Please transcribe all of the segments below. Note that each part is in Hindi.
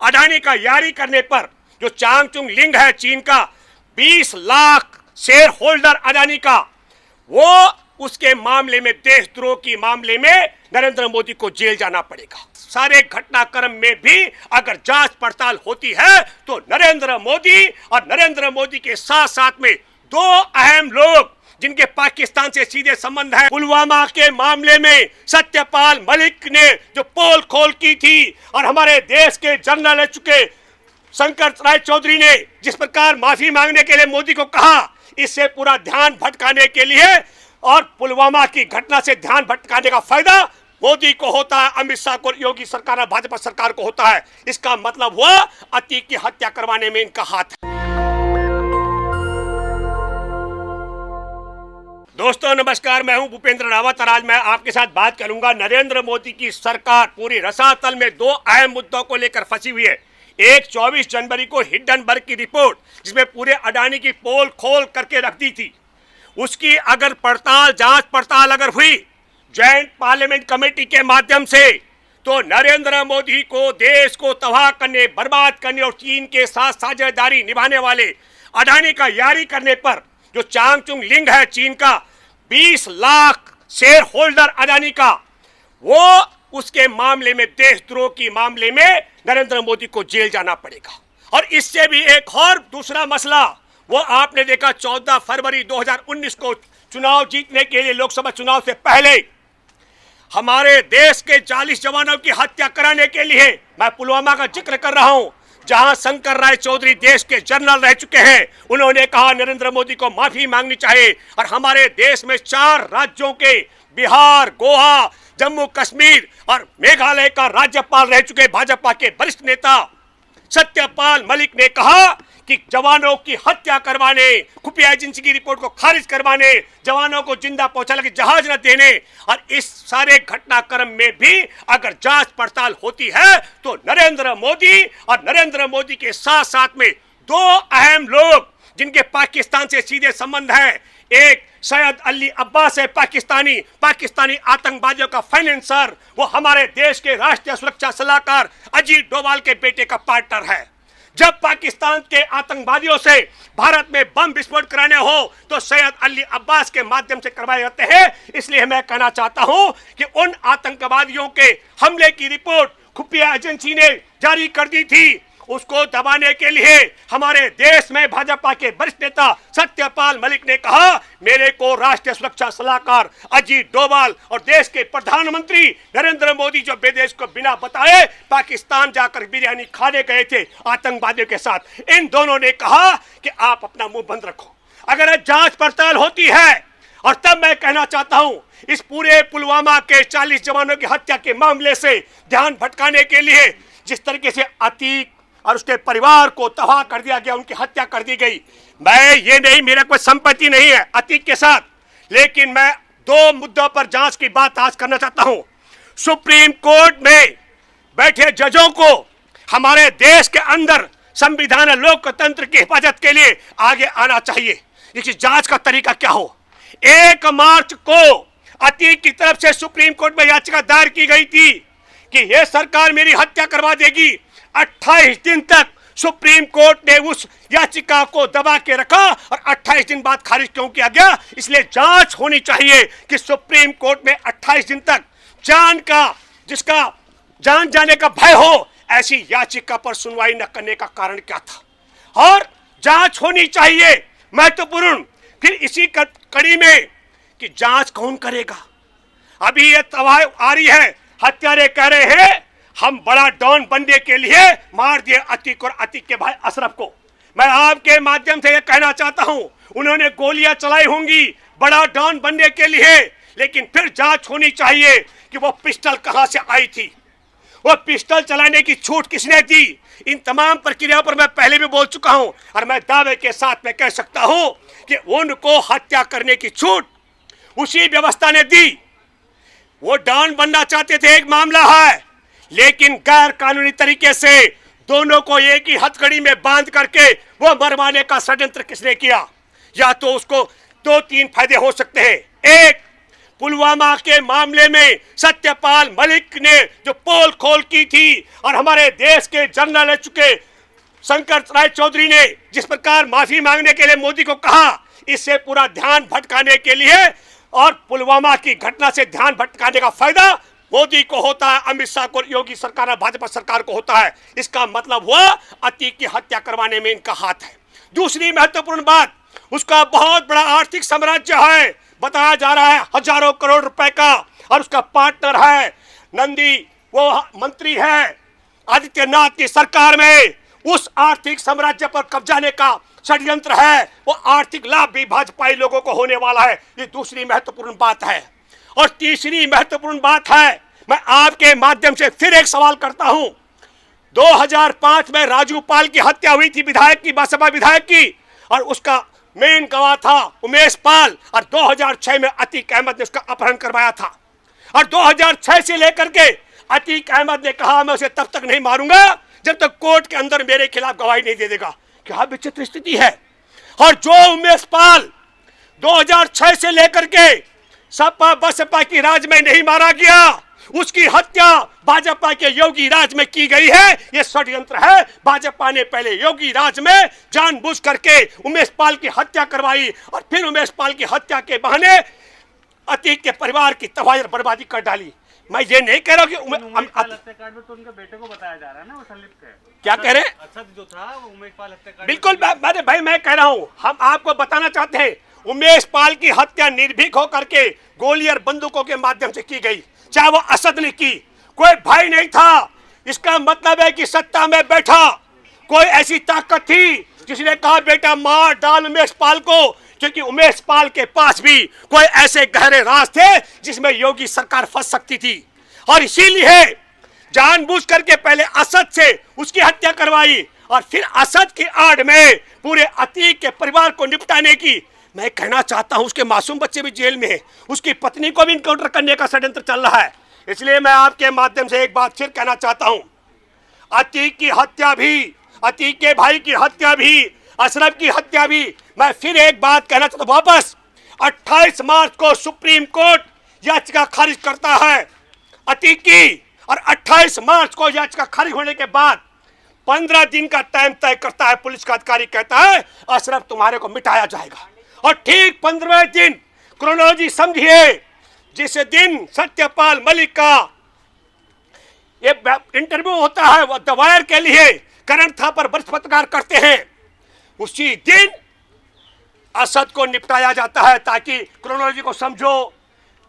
अडानी का यारी करने पर जो चांगचुंग लिंग है चीन का 20 लाख शेयर होल्डर अडानी का, वो उसके मामले में, देशद्रोह की मामले में नरेंद्र मोदी को जेल जाना पड़ेगा। सारे घटनाक्रम में भी अगर जांच पड़ताल होती है तो नरेंद्र मोदी और नरेंद्र मोदी के साथ साथ में दो अहम लोग जिनके पाकिस्तान से सीधे संबंध है। पुलवामा के मामले में सत्यपाल मलिक ने जो पोल खोल की थी और हमारे देश के जनरल रह चुके शंकर राय चौधरी ने जिस प्रकार माफी मांगने के लिए मोदी को कहा, इससे पूरा ध्यान भटकाने के लिए और पुलवामा की घटना से ध्यान भटकाने का फायदा मोदी को होता है, अमित शाह को, योगी सरकार और भाजपा सरकार को होता है। इसका मतलब हुआ अतीक की हत्या करवाने में इनका हाथ है। दोस्तों नमस्कार, मैं हूं भूपेंद्र रावत और आज मैं आपके साथ बात करूंगा नरेंद्र मोदी की सरकार पूरी रसातल में दो अहम मुद्दों को लेकर फंसी हुई है। एक 24 जनवरी को हिंडनबर्ग की रिपोर्ट जिसमें पूरे अडानी की पोल खोल करके रख दी थी, उसकी अगर जांच पड़ताल अगर हुई जॉइंट पार्लियामेंट कमेटी के माध्यम से तो नरेंद्र मोदी को देश को तबाह करने, बर्बाद करने और चीन के साथ साझेदारी निभाने वाले अडानी का यारी करने पर जो चांगचुंग लिंग है चीन का 20 लाख शेयर होल्डर अडानी का, वो उसके मामले में, देशद्रोह की मामले में नरेंद्र मोदी को जेल जाना पड़ेगा। और इससे भी एक और दूसरा मसला, वो आपने देखा 14 फरवरी 2019 को चुनाव जीतने के लिए, लोकसभा चुनाव से पहले हमारे देश के 40 जवानों की हत्या कराने के लिए, मैं पुलवामा का जिक्र कर रहा हूं, जहां शंकर राय चौधरी देश के जनरल रह चुके हैं, उन्होंने कहा नरेंद्र मोदी को माफी मांगनी चाहिए। और हमारे देश में 4 राज्यों के, बिहार, गोवा, जम्मू कश्मीर और मेघालय का राज्यपाल रह चुके भाजपा के वरिष्ठ नेता सत्यपाल मलिक ने कहा कि जवानों की हत्या करवाने, खुफिया एजेंसी की रिपोर्ट को खारिज करवाने, जवानों को जिंदा पहुंचाने के जहाज न देने और इस सारे घटनाक्रम में भी अगर जांच पड़ताल होती है तो नरेंद्र मोदी और नरेंद्र मोदी के साथ साथ में दो अहम लोग जिनके पाकिस्तान से सीधे संबंध है, एक सैयद अली अब्बास है, पाकिस्तानी आतंकवादियों का फाइनेंसर, वो हमारे देश के राष्ट्रीय सुरक्षा सलाहकार अजीत डोभाल के बेटे का पार्टनर है। जब पाकिस्तान के आतंकवादियों से भारत में बम विस्फोट कराने हो तो सैयद अली अब्बास के माध्यम से करवाए जाते हैं। इसलिए मैं कहना चाहता हूं कि उन आतंकवादियों के हमले की रिपोर्ट खुफिया एजेंसी ने जारी कर दी थी, उसको दबाने के लिए हमारे देश में भाजपा के वरिष्ठ नेता सत्यपाल मलिक ने कहा मेरे को राष्ट्रीय सुरक्षा सलाहकार अजीत डोभाल और देश के प्रधानमंत्री नरेंद्र मोदी जो विदेश को बिना बताए पाकिस्तान जाकर बिरयानी खाने गए थे आतंकवादियों के साथ, इन दोनों ने कहा कि आप अपना मुंह बंद रखो। अगर जांच पड़ताल होती है, और तब मैं कहना चाहता हूं इस पूरे पुलवामा के 40 जवानों की हत्या के मामले से ध्यान भटकाने के लिए जिस तरीके से अतीक और उसके परिवार को तबाह कर दिया गया, उनकी हत्या कर दी गई। मैं ये नहीं, मेरा कोई संपत्ति नहीं है अतीक के साथ, लेकिन मैं 2 मुद्दों पर जांच की बात आज करना चाहता हूं। सुप्रीम कोर्ट में बैठे जजों को हमारे देश के अंदर संविधान और लोकतंत्र की हिफाजत के लिए आगे आना चाहिए। इसकी जांच का तरीका क्या हो। 1 मार्च को अतीक की तरफ से सुप्रीम कोर्ट में याचिका दायर की गई थी कि यह सरकार मेरी हत्या करवा देगी। 28 दिन तक सुप्रीम कोर्ट ने उस याचिका को दबा के रखा और 28 दिन बाद खारिज क्यों किया गया। इसलिए जांच होनी चाहिए कि सुप्रीम कोर्ट में 28 दिन तक जिसका जान जाने का भय हो, ऐसी याचिका पर सुनवाई न करने का कारण क्या था। और जांच होनी चाहिए महत्वपूर्ण। फिर इसी कड़ी में कि जांच कौन करेगा। अभी ये तबाह आ रही है, हत्यारे कह रहे हैं हम बड़ा डॉन बनने के लिए मार दिए अतीक और अतीक के भाई अशरफ को। मैं आपके माध्यम से यह कहना चाहता हूं, उन्होंने गोलियां चलाई होंगी बड़ा डॉन बनने के लिए, लेकिन फिर जांच होनी चाहिए कि वो पिस्टल कहां से आई थी, वो पिस्टल चलाने की छूट किसने दी। इन तमाम प्रक्रियाओं पर मैं पहले भी बोल चुका हूं और मैं दावे के साथ में कह सकता हूं कि उनको हत्या करने की छूट उसी व्यवस्था ने दी। वो डॉन बनना चाहते थे, एक मामला है, लेकिन गैर कानूनी तरीके से दोनों को एक ही हथकड़ी में बांध करके वो मरवाने का षड्यंत्र किसने किया। या तो उसको 2-3 फायदे हो सकते हैं। एक, पुलवामा के मामले में सत्यपाल मलिक ने जो पोल खोल की थी और हमारे देश के जनरल रह चुके शंकर राय चौधरी ने जिस प्रकार माफी मांगने के लिए मोदी को कहा, इससे पूरा ध्यान भटकाने के लिए और पुलवामा की घटना से ध्यान भटकाने का फायदा मोदी को होता है, अमित शाह को, योगी सरकार और भाजपा सरकार को होता है। इसका मतलब हुआ अतीक की हत्या करवाने में इनका हाथ है। दूसरी महत्वपूर्ण बात, उसका बहुत बड़ा आर्थिक साम्राज्य है, बताया जा रहा है हजारों करोड़ रुपए का, और उसका पार्टनर है नंदी, वो मंत्री है आदित्यनाथ की सरकार में। उस आर्थिक साम्राज्य पर कब्जाने का षड्यंत्र है, वो आर्थिक लाभ भी भाजपाई लोगों को होने वाला है। ये दूसरी महत्वपूर्ण बात है। और तीसरी महत्वपूर्ण बात है, मैं आपके माध्यम से फिर एक सवाल करता हूं। 2005 में राजू पाल की हत्या हुई थी, विधायक की, बसपा विधायक की, और उसका मेन गवाह था उमेश पाल, और 2006 में अतीक अहमद ने उसका अपहरण करवाया था। और 2006 से लेकर के अतीक अहमद ने कहा मैं उसे तब तक नहीं मारूंगा जब तक कोर्ट के अंदर मेरे खिलाफ गवाही नहीं दे देगा। क्या विचित्र स्थिति है। और जो उमेश पाल 2006 से लेकर के सपा बसपा की राज में नहीं मारा गया, उसकी हत्या भाजपा के योगी राज में की गई है। यह षड्यंत्र है। भाजपा ने पहले योगी राज में जानबूझ करके उमेश पाल की हत्या करवाई और फिर उमेश पाल की हत्या के बहाने अतीक के परिवार की तबाही और बर्बादी कर डाली। मैं ये नहीं कह रहा कि हत्याकांड में तो उनके बेटे को बताया जा रहा है ना, वो संलिप्त है। क्या कह रहे हैं? असद जो था वो उमेश पाल हत्याकांड, बिल्कुल भाई मैं कह रहा हूं, हम आपको बताना चाहते हैं उमेश पाल की हत्या निर्भीक होकर के गोली और बंदूकों के माध्यम से की गई, चाहे वो असद ने की, कोई भाई नहीं था। इसका मतलब है कि सत्ता में बैठा कोई ऐसी ताकत थी जिसने कहा बेटा मार डाल उमेश पाल को, क्योंकि उमेश पाल के पास भी कोई ऐसे गहरे राज थे जिसमें योगी सरकार फंस सकती थी। और इसीलिए जानबूझ करके पहले असद से उसकी हत्या करवाई और फिर असद की आड़ में पूरे अतीक के परिवार को निपटाने की। मैं कहना चाहता हूं उसके मासूम बच्चे भी जेल में हैं, उसकी पत्नी को भी इनकाउंटर करने का षड्यंत्र चल रहा है। इसलिए मैं आपके माध्यम से एक बात फिर कहना चाहता हूं, अतीक की हत्या भी, अतीक के भाई की हत्या भी, अशरफ की हत्या भी, मैं फिर एक बात कहना चाहता हूं वापस। 28 मार्च को सुप्रीम कोर्ट याचिका खारिज करता है अतीक की, और 28 मार्च को याचिका खारिज होने के बाद 15 दिन का टाइम तय करता है। पुलिस का अधिकारी कहता है अशरफ तुम्हारे को मिटाया जाएगा। और ठीक 15वें दिन, क्रोनोलॉजी समझिए, जिस दिन सत्यपाल मलिक का एक इंटरव्यू होता है वो द वायर के लिए, करण थापर वरिष्ठ पत्रकार करते हैं, उसी दिन असद को निपटाया जाता है। ताकि क्रोनोलॉजी को समझो,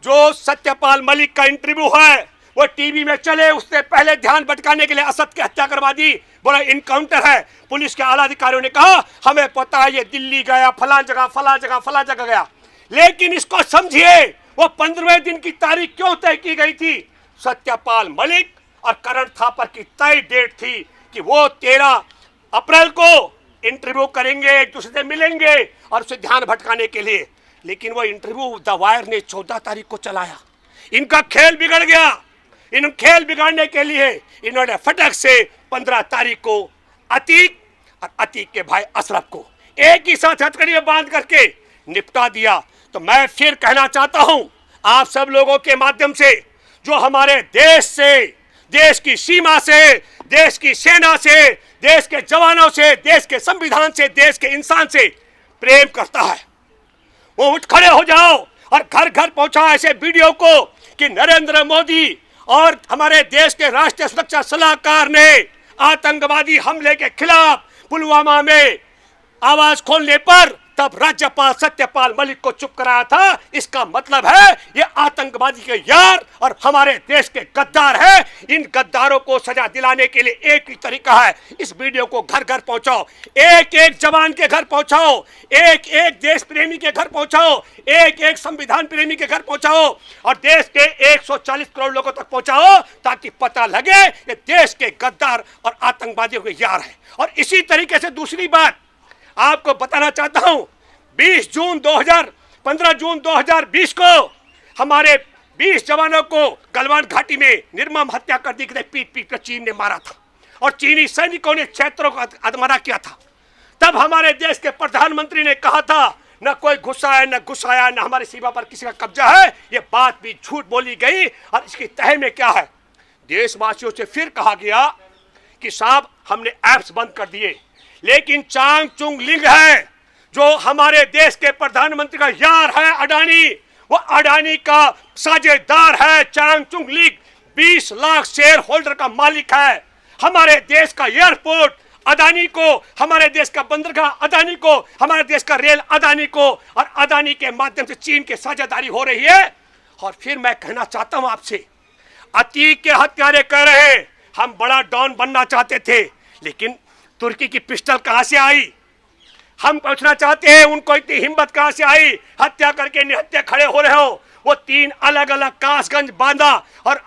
जो सत्यपाल मलिक का इंटरव्यू है वो टीवी में चले, उससे पहले ध्यान भटकाने के लिए असद की हत्या करवा दी, बोला इनकाउंटर है। पुलिस के आला अधिकारियों ने कहा हमें पता है ये दिल्ली गया, फला जगह गया। लेकिन इसको समझिए, वो 15वें दिन की तारीख क्यों तय की गई थी? सत्यपाल मलिक और करण थापर की तय डेट थी कि वो 13 अप्रैल को इंटरव्यू करेंगे, एक दूसरे से मिलेंगे और उसे ध्यान भटकाने के लिए। लेकिन वो इंटरव्यू द वायर ने 14 तारीख को चलाया। इनका खेल बिगड़ गया। इन खेल बिगाड़ने के लिए इन्होंने फटक से 15 तारीख को अतीक और अतीक के भाई अशरफ को एक ही साथ हथकड़ी में बांध करके निपटा दिया। तो मैं फिर कहना चाहता हूं आप सब लोगों के माध्यम से, जो हमारे देश से, देश की सीमा से, देश की सेना से, देश के जवानों से, देश के संविधान से, देश के इंसान से प्रेम करता है, वो उठ खड़े हो जाओ और घर घर पहुंचाओ ऐसे वीडियो को कि नरेंद्र मोदी और हमारे देश के राष्ट्रीय सुरक्षा सलाहकार ने आतंकवादी हमले के खिलाफ पुलवामा में आवाज खोलने पर तब राज्यपाल सत्यपाल मलिक को चुप कराया था। इसका मतलब है ये आतंकवादी के यार और हमारे देश के गद्दार हैं। इन गद्दारों को सजा दिलाने के लिए एक ही तरीका है, इस वीडियो को घर घर पहुंचाओ, एक एक जवान के घर पहुंचाओ, एक एक देश प्रेमी के घर पहुंचाओ, एक एक संविधान प्रेमी के घर पहुंचाओ और देश के 140 करोड़ लोगों तक पहुंचाओ, ताकि पता लगे कि देश के गद्दार और आतंकवादियों के यार हैं। और इसी तरीके से दूसरी बात आपको बताना चाहता हूं, 15 जून 2020 को हमारे 20 जवानों को गलवान घाटी में निर्मम हत्या कर दी गई, पीट पीट कर चीन ने मारा था और चीनी सैनिकों ने क्षेत्रों को अधमरा किया था। तब हमारे देश के प्रधानमंत्री ने कहा था न कोई घुसा है, न घुसाया, न हमारी सीमा पर किसी का कब्जा है। ये बात भी झूठ बोली गई और इसकी तह में क्या है? देशवासियों से फिर कहा गया कि साहब हमने ऐप्स बंद कर दिए, लेकिन चांग चुंग लिंग है जो हमारे देश के प्रधानमंत्री का यार है अडानी, वो अडानी का साझेदार है। चांग चुंग लिंग 20 लाख शेयर होल्डर का मालिक है। हमारे देश का एयरपोर्ट अदानी को, हमारे देश का बंदरगाह अदानी को, हमारे देश का रेल अदानी को, और अदानी के माध्यम से चीन के साझेदारी हो रही है। और फिर मैं कहना चाहता हूं आपसे, अतीक के हत्यारे कह रहे हैं हम बड़ा डॉन बनना चाहते थे, लेकिन तुर्की की पिस्टल कहां से आई? हम पूछना चाहते हैं उनको इतनी हिम्मत कहां से आई? हत्या करके निहत्या खड़े हो रहे हो। वो 3 अलग अलग कासगंज, बांदा और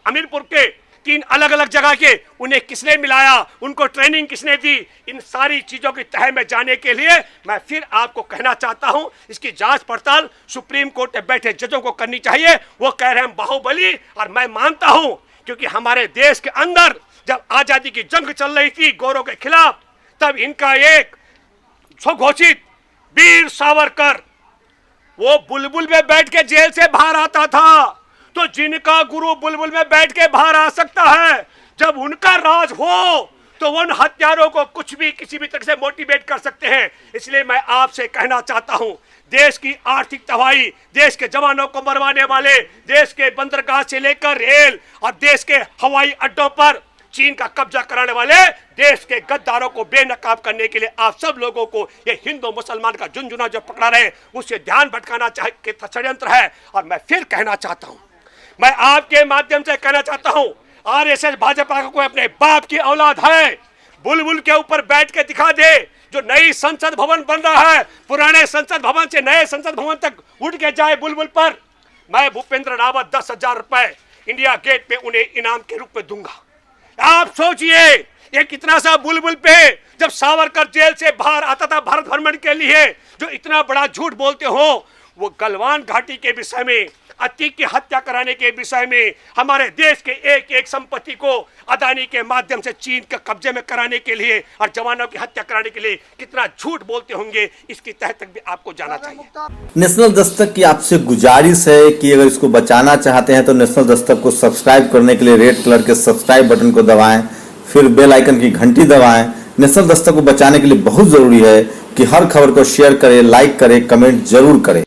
अमीरपुर के 3 अलग अलग जगह के, उन्हें किसने मिलाया? उनको ट्रेनिंग किसने दी? इन सारी चीजों की तह में जाने के लिए मैं फिर आपको कहना चाहता हूं, इसकी जांच पड़ताल सुप्रीम कोर्ट में बैठे जजों को करनी चाहिए। वो कह रहे हैं बाहुबली, और मैं मानता हूं, क्योंकि हमारे देश के अंदर जब आजादी की जंग चल रही थी गोरों के खिलाफ, तब इनका एक स्वघोषित वीर सावरकर वो बुलबुल में बैठ के जेल से बाहर आता था। तो जिनका गुरु बुलबुल में बैठ के बाहर आ सकता है, जब उनका राज हो तो उन हत्यारों को कुछ भी किसी भी तरह से मोटिवेट कर सकते हैं। इसलिए मैं आपसे कहना चाहता हूं, देश की आर्थिक तबाही, देश के जवानों को मरवाने वाले, देश के बंदरगाह से लेकर रेल और देश के हवाई अड्डों पर चीन का कब्जा कराने वाले देश के गद्दारों को बेनकाब करने के लिए आप सब लोगों को ये हिंदू मुसलमान का झुंझुना जो पकड़ा रहे, उससे ध्यान भटकाना चाहिए, षड्यंत्र है। और मैं फिर कहना चाहता हूं, मैं आपके माध्यम से कहना चाहता हूं, आरएसएस भाजपा का कोई अपने बाप की औलाद है, बुलबुल के ऊपर बैठ के दिखा दे। जो नई संसद भवन बन रहा है, पुराने संसद भवन से नए संसद भवन तक उठ के जाए बुलबुल पर, मैं भूपेंद्र रावत 10,000 रुपए इंडिया गेट पे उन्हें इनाम के रूप में दूंगा। आप सोचिए ये कितना सा बुलबुल पे, जब सावरकर जेल से बाहर आता था भारत भ्रमण के लिए, जो इतना बड़ा झूठ बोलते हो, वो गलवान घाटी के विषय में, अतीक की हत्या कराने के विषय में, हमारे देश के एक एक संपत्ति को अदानी के माध्यम से चीन के कब्जे में कराने के लिए और जवानों की हत्या कराने के लिए कितना झूठ बोलते होंगे, इसकी तह तक भी आपको जाना चाहिए। नेशनल दस्तक की आपसे गुजारिश है कि अगर इसको बचाना चाहते हैं तो नेशनल दस्तक को सब्सक्राइब करने के लिए रेड कलर के सब्सक्राइब बटन को दबाएं, फिर बेल आइकन की घंटी दबाएं। नेशनल दस्तक को बचाने के लिए बहुत जरूरी है कि हर खबर को शेयर करें, लाइक करें, कमेंट जरूर करें।